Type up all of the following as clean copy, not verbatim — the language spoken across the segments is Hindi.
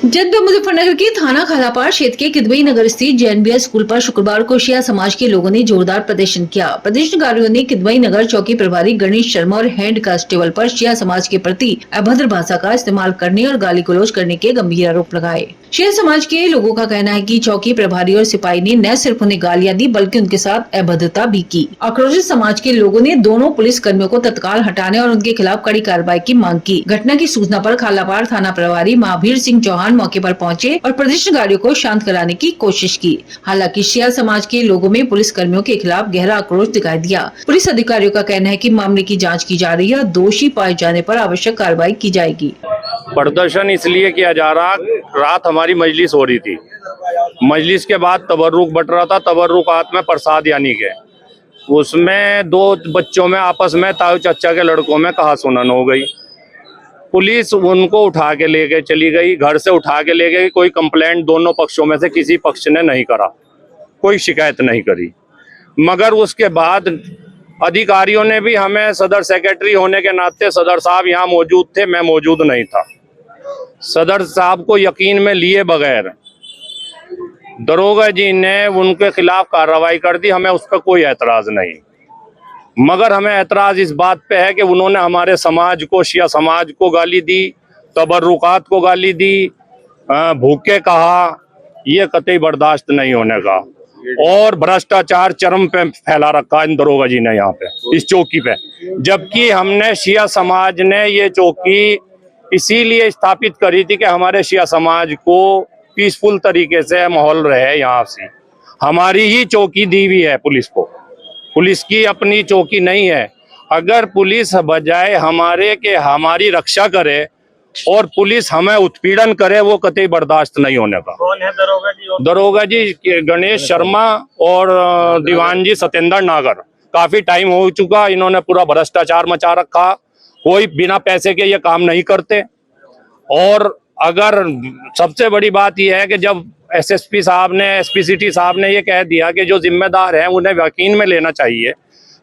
जनपद मुजफ्फरनगर के थाना खालापार क्षेत्र के किदवई नगर स्थित जैनबिया स्कूल पर शुक्रवार को शिया समाज के लोगों ने जोरदार प्रदर्शन किया। प्रदर्शनकारियों ने किदवई नगर चौकी प्रभारी गणेश शर्मा और हेड कांस्टेबल पर शिया समाज के प्रति अभद्र भाषा का इस्तेमाल करने और गाली गलौज करने के गंभीर आरोप लगाए। शिया समाज के लोगों का कहना है कि चौकी प्रभारी और सिपाही ने न सिर्फ उन्हें गालियां दी बल्कि उनके साथ अभद्रता भी की। आक्रोशित समाज के लोगों ने दोनों पुलिस कर्मियों को तत्काल हटाने और उनके खिलाफ कड़ी कार्रवाई की मांग की। घटना की सूचना पर खालापार थाना प्रभारी महावीर सिंह चौहान मौके पर पहुंचे और प्रदर्शनकारियों को शांत कराने की कोशिश की। हालांकि शिया समाज के लोगों में पुलिस कर्मियों के खिलाफ गहरा आक्रोश दिखाई दिया। पुलिस अधिकारियों का कहना है कि मामले की जांच की जा रही है और दोषी पाए जाने पर आवश्यक कार्रवाई की जाएगी। प्रदर्शन इसलिए किया जा रहा, रात हमारी मजलिस हो रही थी। मजलिस के बाद तबर्रुक बट रहा था। तबर्रुकात में प्रसाद यानी के उसमें दो बच्चों में आपस में ताऊ चाचा के लड़कों में कहासुनन हो गई। पुलिस उनको उठा के लेके चली गई, घर से उठा के ले गई। कोई कंप्लेंट दोनों पक्षों में से किसी पक्ष ने नहीं करा, कोई शिकायत नहीं करी। मगर उसके बाद अधिकारियों ने भी हमें, सदर सेक्रेटरी होने के नाते सदर साहब यहाँ मौजूद थे, मैं मौजूद नहीं था, सदर साहब को यकीन में लिए बगैर दरोगा जी ने उनके खिलाफ कार्रवाई कर दी। हमें उस पर कोई ऐतराज नहीं, मगर हमें ऐतराज इस बात पे है कि उन्होंने हमारे समाज को, शिया समाज को गाली दी, तबर्रुकात को गाली दी, भूखे कहा। ये कतई बर्दाश्त नहीं होने का। और भ्रष्टाचार चरम पे फैला रखा इन दरोगा जी ने यहाँ पे, इस चौकी पे। जबकि हमने, शिया समाज ने ये चौकी इसीलिए स्थापित करी थी कि हमारे शिया समाज को पीसफुल तरीके से माहौल रहे। यहाँ से हमारी ही चौकी दी हुई है पुलिस को, पुलिस की अपनी चौकी नहीं है। अगर पुलिस बजाय हमारे के हमारी रक्षा करे और पुलिस हमें उत्पीड़न करे, वो कतई बर्दाश्त नहीं होने का। कौन है दरोगा जी? दरोगा जी गणेश शर्मा और दीवान जी सत्येंद्र नागर। काफी टाइम हो चुका, इन्होंने पूरा भ्रष्टाचार मचा रखा। कोई बिना पैसे के ये काम नहीं करते। और अगर सबसे बड़ी बात यह है कि जब एसएसपी साहब ने, एसपी सिटी साहब ने ये कह दिया कि जो जिम्मेदार हैं उन्हें यकीन में लेना चाहिए।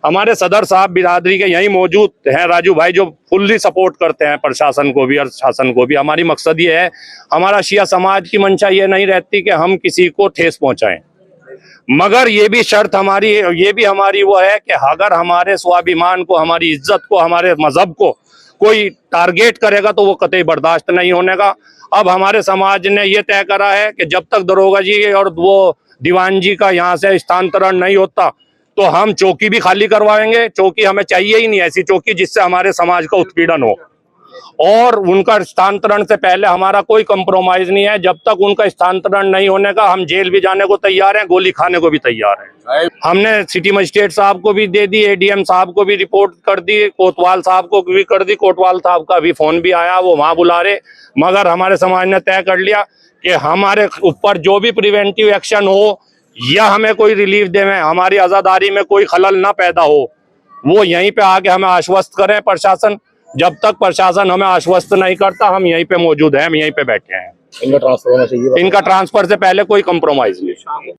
हमारे सदर साहब बिरादरी के यहीं मौजूद हैं, राजू भाई, जो फुल्ली सपोर्ट करते हैं प्रशासन को भी और शासन को भी। हमारी मकसद ये है, हमारा शिया समाज की मंशा ये नहीं रहती कि हम किसी को ठेस पहुंचाएं, मगर ये भी शर्त हमारी, ये भी हमारी वो है कि अगर हमारे स्वाभिमान को, हमारी इज्जत को, हमारे मजहब को कोई टारगेट करेगा तो वो कतई बर्दाश्त नहीं होने का। अब हमारे समाज ने ये तय करा है कि जब तक दरोगा जी और वो दीवान जी का यहाँ से स्थानांतरण नहीं होता तो हम चौकी भी खाली करवाएंगे। चौकी हमें चाहिए ही नहीं, ऐसी चौकी जिससे हमारे समाज का उत्पीड़न हो। और उनका स्थानांतरण से पहले हमारा कोई कंप्रोमाइज नहीं है। जब तक उनका स्थानांतरण नहीं होने का, हम जेल भी जाने को तैयार हैं, गोली खाने को भी तैयार हैं। हमने सिटी मजिस्ट्रेट साहब को भी दे दी, एडीएम साहब को भी रिपोर्ट कर दी, कोतवाल साहब को भी कर दी। कोतवाल साहब का भी फोन भी आया, वो वहां बुला रहे। मगर हमारे समाज ने तय कर लिया कि हमारे ऊपर जो भी प्रिवेंटिव एक्शन हो या हमें कोई रिलीफ देवें, हमारी आजादारी में कोई खलल ना पैदा हो, वो यहीं पे आके हमें आश्वस्त करें प्रशासन। जब तक प्रशासन हमें आश्वस्त नहीं करता, हम यहीं पे मौजूद हैं, हम यहीं पे बैठे हैं। इनका ट्रांसफर होना चाहिए। इनका ट्रांसफर से पहले कोई कंप्रोमाइज नहीं।